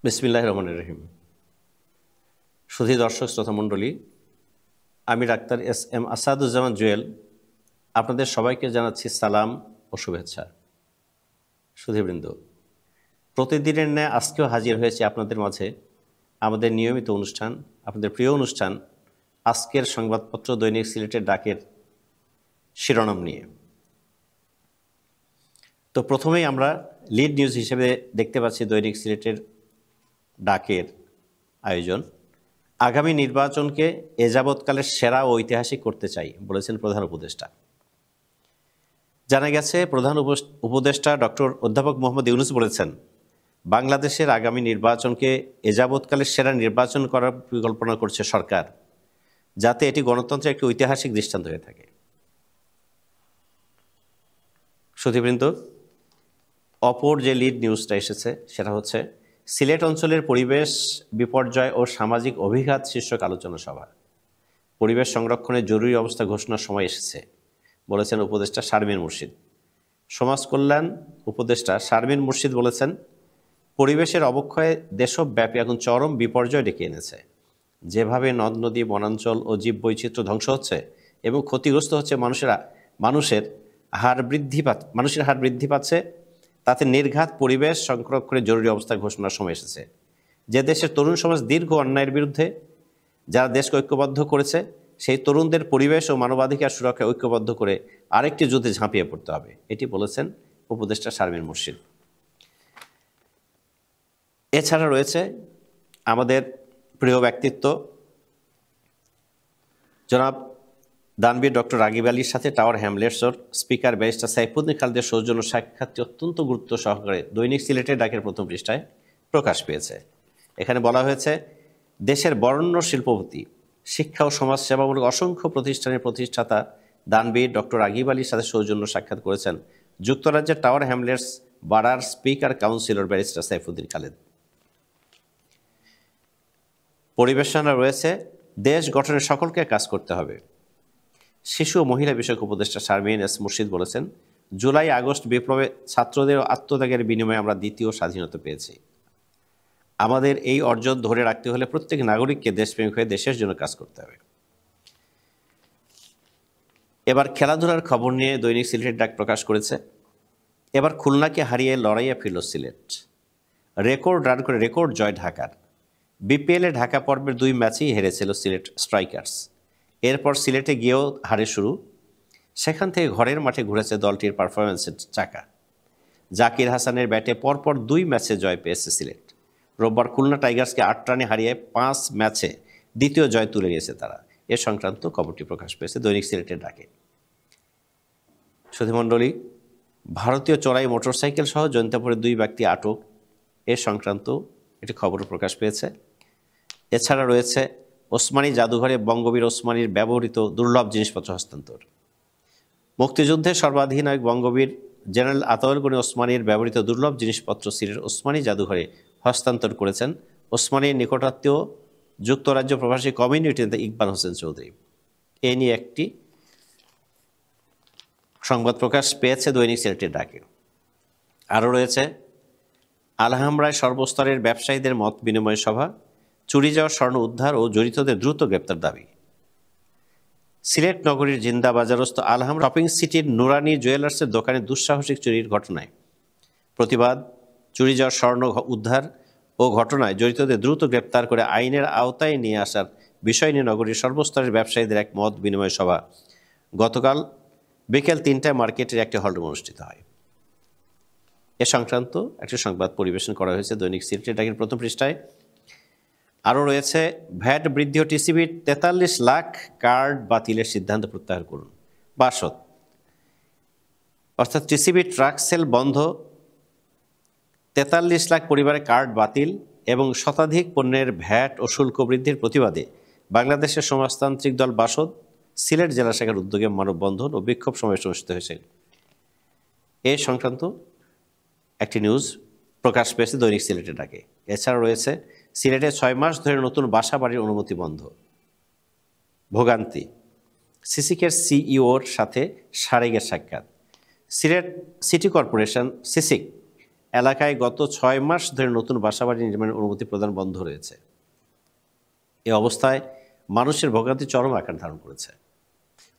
বিসমিল্লাহির রহমানির রহিম। সুধী দর্শক শ্রোতা মণ্ডলী, আমি ডাক্তার এস.এম. আসাদুজ্জামান জুয়েল আপনাদের সবাইকে জানাচ্ছি সালাম ও শুভেচ্ছা। সুধীবৃন্দ, প্রতিদিনের ন্যায় আজকেও হাজির হয়েছি আপনাদের মাঝে আমাদের নিয়মিত অনুষ্ঠান, আপনাদের প্রিয় অনুষ্ঠান আজকের সংবাদপত্র দৈনিক সিলেটের ডাকের শিরোনাম নিয়ে। তো প্রথমেই আমরা লিড নিউজ হিসেবে দেখতে পাচ্ছি দৈনিক সিলেটের ডাকের আয়োজন, আগামী নির্বাচনকে এ যাবৎকালের সেরা ও ঐতিহাসিক করতে চাই বলেছেন প্রধান উপদেষ্টা। জানা গেছে, প্রধান উপদেষ্টা ডক্টর অধ্যাপক মোহাম্মদ ইউনূস বলেছেন, বাংলাদেশের আগামী নির্বাচনকে এ যাবৎকালের সেরা নির্বাচন করার পরিকল্পনা করছে সরকার, যাতে এটি গণতন্ত্রের একটি ঐতিহাসিক দৃষ্টান্ত হয়ে থাকে। সুধীবৃন্দ, অপর যে লিড নিউজটা এসেছে সেটা হচ্ছে সিলেট অঞ্চলের পরিবেশ বিপর্যয় ও সামাজিক অভিঘাত শীর্ষক আলোচনা সভা। পরিবেশ সংরক্ষণের জরুরি অবস্থা ঘোষণার সময় এসেছে বলেছেন উপদেষ্টা শারমিন মুর্শিদ। সমাজ কল্যাণ উপদেষ্টা শারমিন মুর্শিদ বলেছেন, পরিবেশের অবক্ষয় দেশব্যাপী এখন চরম বিপর্যয় ডেকে এনেছে। যেভাবে নদ নদী, বনাঞ্চল ও জীববৈচিত্র্য ধ্বংস হচ্ছে এবং ক্ষতিগ্রস্ত হচ্ছে মানুষের হার বৃদ্ধি পাচ্ছে, তাতে নির্ঘাত পরিবেশ সংরক্ষণের জরুরি অবস্থা ঘোষণার সময় এসেছে। যে দেশের তরুণ সমাজ দীর্ঘ অন্যায়ের বিরুদ্ধে যারা দেশকে ঐক্যবদ্ধ করেছে, সেই তরুণদের পরিবেশ ও মানবাধিকার সুরক্ষায় ঐক্যবদ্ধ করে আরেকটি যুদ্ধে ঝাঁপিয়ে পড়তে হবে, এটি বলেছেন উপদেষ্টা শারমিন মুর্শিদ। এছাড়া রয়েছে আমাদের প্রিয় ব্যক্তিত্ব জনাব দানবীর ডক্টর রাগিব আলীর সাথে টাওয়ার হ্যামলেটসের স্পিকার ব্যারিস্টার সাইফুদ্দিন খালেদের সৌজন্য সাক্ষাৎটি অত্যন্ত গুরুত্ব সহকারে দৈনিক সিলেটের ডাকের প্রথম পৃষ্ঠায় প্রকাশ পেয়েছে। এখানে বলা হয়েছে, দেশের বরেণ্য শিল্পপতি, শিক্ষা ও সমাজসেবামূলক অসংখ্য প্রতিষ্ঠানের প্রতিষ্ঠাতা দানবীর ডক্টর রাগিব আলীর সাথে সৌজন্য সাক্ষাৎ করেছেন যুক্তরাজ্যের টাওয়ার হ্যামলেটস বাড়ার speaker councillor barrister Saifuddin Khaled. পরিবেশনা রয়েছে, দেশ গঠনে সকলকে কাজ করতে হবে। শিশু ও মহিলা বিষয়ক উপদেষ্টা শারমিন এস মুর্শিদ বলেছেন, জুলাই আগস্ট বিপ্লবে ছাত্রদের আত্মত্যাগের বিনিময়ে আমরা দ্বিতীয় স্বাধীনতা পেয়েছি। আমাদের এই অর্জন ধরে রাখতে হলে প্রত্যেক নাগরিককে দেশপ্রেমিক হয়ে দেশের জন্য কাজ করতে হবে। এবার খেলাধুলার খবর নিয়ে দৈনিক সিলেটের ডাক প্রকাশ করেছে। এবার খুলনাকে হারিয়ে লড়াইয়ে ফিরল সিলেট। রেকর্ড রান করে রেকর্ড জয় ঢাকার। বিপিএলে ঢাকা পর্বের 2 ম্যাচেই হেরেছিল সিলেট স্ট্রাইকার্স। এরপর সিলেটে গিয়েও হারে শুরু। সেখান থেকে ঘরের মাঠে ঘুরেছে দলটির পারফরম্যান্সের চাকা। জাকির হাসানের ব্যাটে পরপর 2 ম্যাচে জয় পেয়েছে সিলেট। রোববার খুলনা টাইগার্সকে 8 রানে হারিয়ে 5 ম্যাচে দ্বিতীয় জয় তুলে নিয়েছে তারা। এ সংক্রান্ত খবরটি প্রকাশ পেয়েছে দৈনিক সিলেটের ডাকে। সুধীমণ্ডলী, ভারতীয় চোরাই মোটরসাইকেল সহ জৈন্তাপুরে 2 ব্যক্তি আটক, এ সংক্রান্ত একটি খবর প্রকাশ পেয়েছে। এছাড়া রয়েছে ওসমানী জাদুঘরে বঙ্গবীর ওসমানীর ব্যবহৃত দুর্লভ জিনিসপত্র হস্তান্তর। মুক্তিযুদ্ধের সর্বাধিনায়ক বঙ্গবীর জেনারেল আতাউল গনি ওসমানীর ব্যবহৃত দুর্লভ জিনিসপত্র সিলেট ওসমানী জাদুঘরে হস্তান্তর করেছেন ওসমানীর নিকটাত্মীয় যুক্তরাজ্য প্রবাসী কমিউনিটি নেতা ইকবাল হোসেন চৌধুরী। এ নিয়ে একটি সংবাদ প্রকাশ পেয়েছে দৈনিক সিলেটের ডাকে। আরও রয়েছে আলহামরায় সর্বস্তরের ব্যবসায়ীদের মত বিনিময় সভা, চুরি যাওয়া স্বর্ণ উদ্ধার ও জড়িতদের দ্রুত গ্রেপ্তার দাবি। সিলেট নগরীর জিন্দাবাজারস্থ আলহাম শপিং সিটির নুরানি জুয়েলার্সের দোকানে দুঃসাহসিক চুরির ঘটনায় প্রতিবাদ, চুরি যাওয়া স্বর্ণ উদ্ধার ও ঘটনায় জড়িতদের দ্রুত গ্রেপ্তার করে আইনের আওতায় নিয়ে আসার বিষয় নিয়ে নগরীর সর্বস্তরের ব্যবসায়ীদের এক মত বিনিময় সভা গতকাল বিকেল 3টায় মার্কেটের একটি হলরুমে অনুষ্ঠিত হয়। এ সংক্রান্ত একটি সংবাদ পরিবেশন করা হয়েছে দৈনিক সিলেটের ডাকের প্রথম পৃষ্ঠায়। আরও রয়েছে, ভ্যাট বৃদ্ধি ও টিসিবির 43 লাখ কার্ড বাতিলের সিদ্ধান্ত প্রত্যাহার করুন। বাসদ অর্থাৎ টিসিবি ট্রাক সেল বন্ধ, 43 লাখ পরিবারের কার্ড বাতিল এবং শতাধিক পণ্যের ভ্যাট ও শুল্ক বৃদ্ধির প্রতিবাদে বাংলাদেশের সমাজতান্ত্রিক দল বাসদ সিলেট জেলা শাখার উদ্যোগে মানববন্ধন ও বিক্ষোভ সমাবেশ অনুষ্ঠিত হয়েছে। এ সংক্রান্ত একটি নিউজ প্রকাশ পেয়েছে দৈনিক সিলেটের ডাকে। এছাড়া রয়েছে, সিলেটে 6 মাস ধরে নতুন বাসা বাড়ির অনুমতি বন্ধ, ভোগান্তি। সিসিকের সিইওর সাথে সারেগের সাক্ষাৎ। সিলেট সিটি কর্পোরেশন সিসিক এলাকায় গত 6 মাস ধরে নতুন বাসাবাড়ি নির্মাণের অনুমতি প্রদান বন্ধ রয়েছে। এ অবস্থায় মানুষের ভোগান্তি চরম আকার ধারণ করেছে।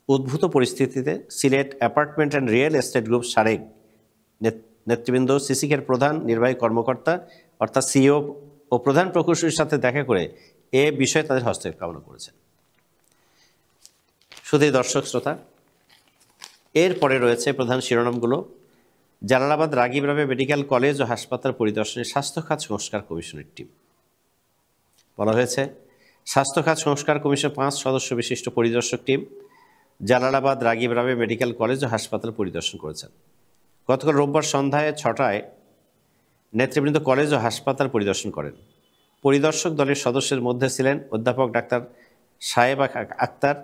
উদ্ভূত পরিস্থিতিতে Sylhet apartment and real estate group সারেক নেতৃবৃন্দ সিসিকের প্রধান নির্বাহী কর্মকর্তা অর্থাৎ সিইও ও প্রধান প্রকৌশলীর সাথে দেখা করে এ বিষয়ে তাদের হস্তক্ষেপ কামনা করেছেন। শুধু দর্শক শ্রোতা, এরপরে রয়েছে প্রধান শিরোনামগুলো। জালালাবাদ রাগিব রাবে মেডিকেল কলেজ ও হাসপাতাল পরিদর্শনে স্বাস্থ্য খাত সংস্কার কমিশনের টিম। বলা হয়েছে স্বাস্থ্য খাত সংস্কার কমিশন 5 সদস্য বিশিষ্ট পরিদর্শক টিম জালালাবাদ রাগিব রাবে মেডিকেল কলেজ ও হাসপাতাল পরিদর্শন করেছেন। গতকাল রোববার সন্ধ্যায় 6টায় নেতৃবৃন্দ কলেজ ও হাসপাতাল পরিদর্শন করেন। পরিদর্শক দলের সদস্যের মধ্যে ছিলেন অধ্যাপক ডাক্তার সাহেব আক্তার,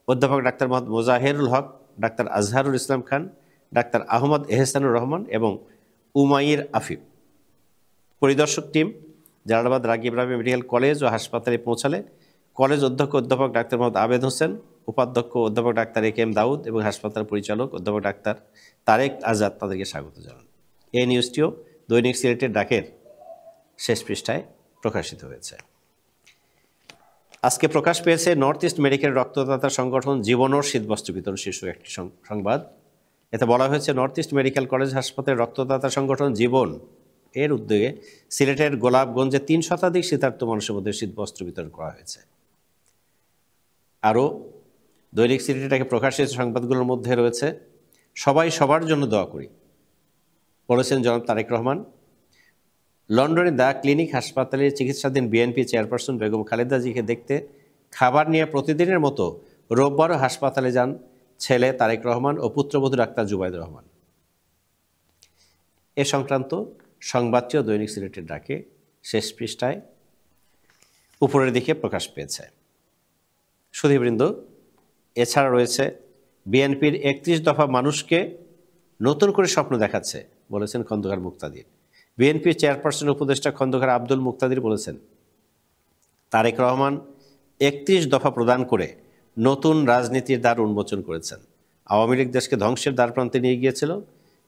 অধ্যাপক ডাক্তার মোহাম্মদ মোজাহেরুল হক, ডাক্তার আজহারুল ইসলাম খান, ডাক্তার আহমদ এহসানুর রহমান এবং উমাইর আফিফ। পরিদর্শক টিম জালালাবাদ রাগিব রাবে মেডিকেল কলেজ ও হাসপাতালে পৌঁছালে কলেজ অধ্যক্ষ অধ্যাপক ডাক্তার মোহাম্মদ আবেদ হোসেন, উপাধ্যক্ষ অধ্যাপক ডাক্তার এ.কে.এম. দাউদ এবং হাসপাতাল পরিচালক অধ্যাপক ডাক্তার তারেক আজাদ তাদেরকে স্বাগত জানান। এই নিউজটিও দৈনিক সিলেটের ডাকের শেষ পৃষ্ঠায় প্রকাশিত হয়েছে। আজকে প্রকাশ পেয়েছে নর্থ ইস্ট মেডিকেল রক্তদাতা সংগঠন জীবনর শীতবস্ত্র বিতরণ শীর্ষক একটি সংবাদ। এতে বলা হয়েছে নর্থ ইস্ট মেডিকেল কলেজ হাসপাতালের রক্তদাতা সংগঠন জীবন এর উদ্যোগে সিলেটের গোলাপগঞ্জে 3 শতাধিক শীতার্ত মানুষের মধ্যে শীতবস্ত্র বিতরণ করা হয়েছে। আরও দৈনিক সিলেটে প্রকাশিত সংবাদগুলোর মধ্যে রয়েছে সবাই সবার জন্য দোয়া করি, বলেছেন জনাব তারেক রহমান। লন্ডনের দ্য ক্লিনিক হাসপাতালে চিকিৎসাধীন BNP chairperson Begum Khaleda GK দেখতে খাবার নিয়ে প্রতিদিনের মতো রোববারও হাসপাতালে যান ছেলে তারেক রহমান ও পুত্রবধূ ডাক্তার জুবাইদুর রহমান। এ সংক্রান্ত সংবাদটিও দৈনিক সিলেটের ডাকে শেষ পৃষ্ঠায় উপরের দিকে প্রকাশ পেয়েছে। সুধীবৃন্দ, এছাড়া রয়েছে বিএনপির 31 দফা মানুষকে নতুন করে স্বপ্ন দেখাচ্ছে, বলেছেন খন্দকার মুক্তাদির। বিএনপির চেয়ারপারসন উপদেষ্টা খন্দকার আব্দুল মুক্তাদির বলেছেন তারেক রহমান 31 দফা প্রদান করে নতুন রাজনীতির দ্বার উন্মোচন করেছেন। আওয়ামী লীগ দেশকে ধ্বংসের দ্বারপ্রান্তে নিয়ে গিয়েছিল,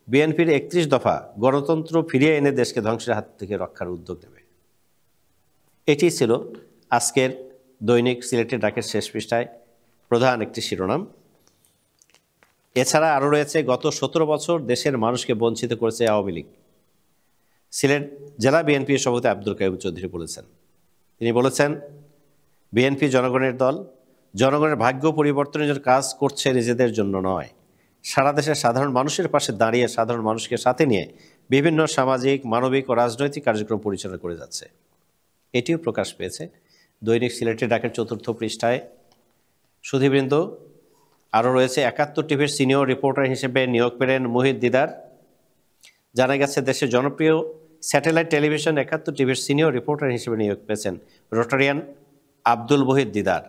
বিএনপির 31 দফা গণতন্ত্র ফিরিয়ে এনে দেশকে ধ্বংসের হাত থেকে রক্ষার উদ্যোগ নেবে। এটি ছিল আজকের দৈনিক সিলেটের ডাকের শেষ পৃষ্ঠায় প্রধান একটি শিরোনাম। এছাড়া আরও রয়েছে গত 17 বছর দেশের মানুষকে বঞ্চিত করেছে আওয়ামী লীগ। সিলেট জেলা বিএনপির সভাপতি আব্দুল কাইয়ুম চৌধুরী বলেছেন, তিনি বলেছেন বিএনপি জনগণের দল, জনগণের ভাগ্য পরিবর্তনের জন্য কাজ করছে, নিজেদের জন্য নয়। সারা দেশের সাধারণ মানুষের পাশে দাঁড়িয়ে সাধারণ মানুষকে সাথে নিয়ে বিভিন্ন সামাজিক, মানবিক ও রাজনৈতিক কার্যক্রম পরিচালনা করে যাচ্ছে। এটিও প্রকাশ পেয়েছে দৈনিক সিলেটের ডাকের 4র্থ পৃষ্ঠায়। সুধীবৃন্দ, আরও রয়েছে 71 টিভির সিনিয়র রিপোর্টার হিসেবে নিয়োগ পেলেন মুহিত দিদার। জানা গেছে দেশের জনপ্রিয় স্যাটেলাইট টেলিভিশন 71 টিভির সিনিয়র রিপোর্টার হিসেবে নিয়োগ পেয়েছেন রোটারিয়ান আব্দুল বহিদ দিদার।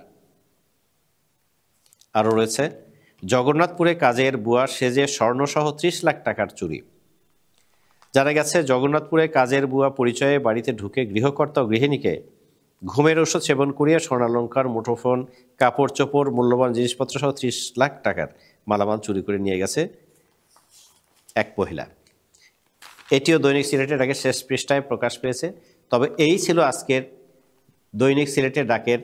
আরও রয়েছে জগন্নাথপুরে কাজের বুয়া সেজে স্বর্ণসহ 30 লাখ টাকার চুরি। জানা গেছে জগন্নাথপুরে কাজের বুয়া পরিচয়ে বাড়িতে ঢুকে গৃহকর্তা ও গৃহিণীকে ঘুমের ওষুধ সেবন করিয়ে স্বর্ণালঙ্কার, মুঠোফোন, কাপড় চোপড়, মূল্যবান জিনিসপত্র সহ 30 লাখ টাকার মালামাল চুরি করে নিয়ে গেছে এক মহিলা। এটিও দৈনিক সিলেটের ডাকের শেষ পৃষ্ঠায় প্রকাশ পেয়েছে। তবে এই ছিল আজকের দৈনিক সিলেটের ডাকের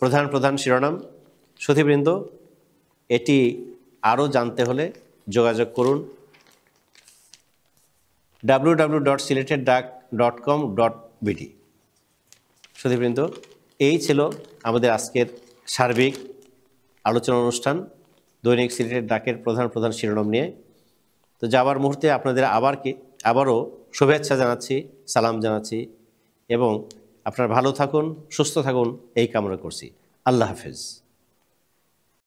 প্রধান শিরোনাম। সুধীবৃন্দ, এটি আরও জানতে হলে যোগাযোগ করুন www.sileterdak.com.bd। সুধীবৃন্দ, এই ছিল আমাদের আজকের সার্বিক আলোচনা অনুষ্ঠান দৈনিক সিলেটের ডাকের প্রধান শিরোনাম নিয়ে। তো যাওয়ার মুহূর্তে আপনাদের আবারও শুভেচ্ছা জানাচ্ছি, সালাম জানাচ্ছি এবং আপনারা ভালো থাকুন, সুস্থ থাকুন এই কামনা করছি। আল্লাহ হাফেজ।